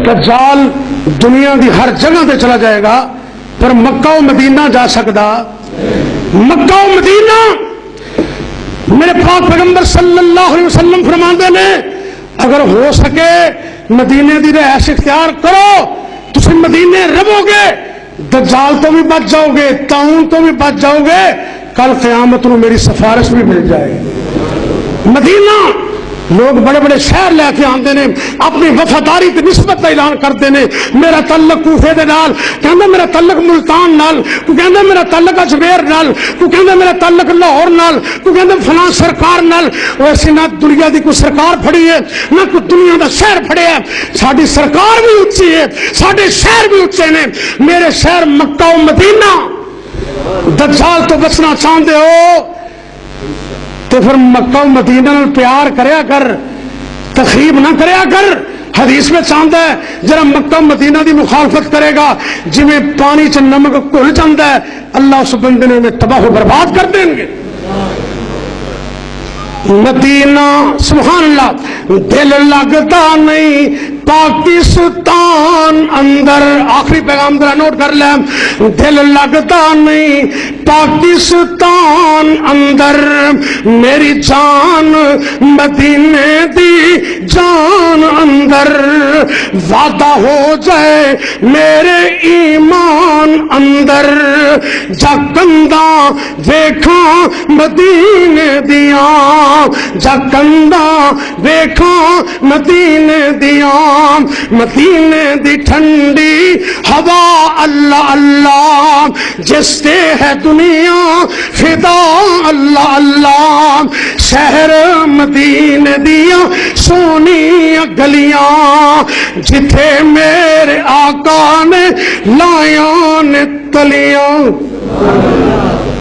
دجال دنیا دی ہر جگہ تے چلا جائے گا پر مکہ و مدینہ جا سکدا؟ مکہ و مدینہ میرے پاک پیغمبر صلی اللہ علیہ وسلم فرماندے نے اگر ہو سکے مدینے دی رہائش اختیار کرو، تسی مدینے رہو گے، دجال تو بھی بچ جاؤ گے، طاعون تو بھی بچ جاؤ گے، کل قیامت میں میری سفارش بھی مل جائے گی۔ مدینہ لوگ بڑے بڑے شہر لے کے آتے ہیں، اپنی وفاداری کی نسبت کا اعلان کرتے ہیں، میرا تعلق کوفے دے نال، کہندا میرا تعلق ملتان نال، کوئی کہندا میرا تعلق اجمیر نال، کوئی کہندا میرا تعلق لاہور نال، کوئی کہندا فلاں سرکار نال۔ ویسے نہ دنیا دی کوئی سرکار پھڑی ہے نہ کوئی دنیا دا شہر پھڑیا ہے، ساری سرکار بھی اونچی ہے، سارے شہر بھی اونچے نے۔ میرے شہر مکہ و مدینہ، دجال تو بچنا چاہتے ہو تو پھر مکہ و مدینہ نال پیار کریا کر، تخریب نہ کریا کر۔ حدیث میں چاہتا ہے جرا مکہ و مدینہ دی مخالفت کرے گا جی میں پانی چ نمک گھل جاتا ہے، اللہ اس بندے نے تباہ و برباد کر دیں گے۔ مدینہ سبحان اللہ، دل لگتا نہیں پاکستان اندر، آخری پیغام ذرا نوٹ کر لیں، دل لگتا نہیں پاکستان اندر، میری جان مدینے دی جان اندر، وعدہ ہو جائے میرے ایمان اندر، جا کندہ ویکھاں مدینے دیاں، جا کندہ ویکھاں مدینے دیاں، مدینے دی ٹھنڈی ہوا اللہ اللہ، جس سے ہے دنیا فدا اللہ اللہ، شہر مدینے دیا سونی گلیاں، جتھے میرے آقا نے لائیاں نے تلیاں،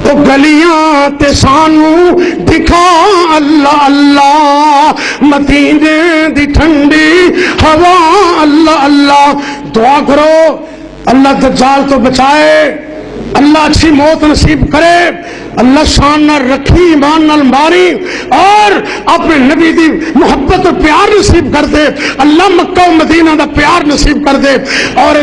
تو گلیاں تے سانو دکھا اللہ اللہ، مدینے دی ٹھنڈی ہوا اللہ اللہ۔ دعا کرو اللہ دجال تو بچائے، اللہ اچھی موت نصیب کرے، اللہ شان نہ رکھی، ایمان نہ ماری، اور اپنے نبی دی محبت اور پیار نصیب کر دے، اللہ مکہ و مدینہ دا پیار نصیب کر دے، اور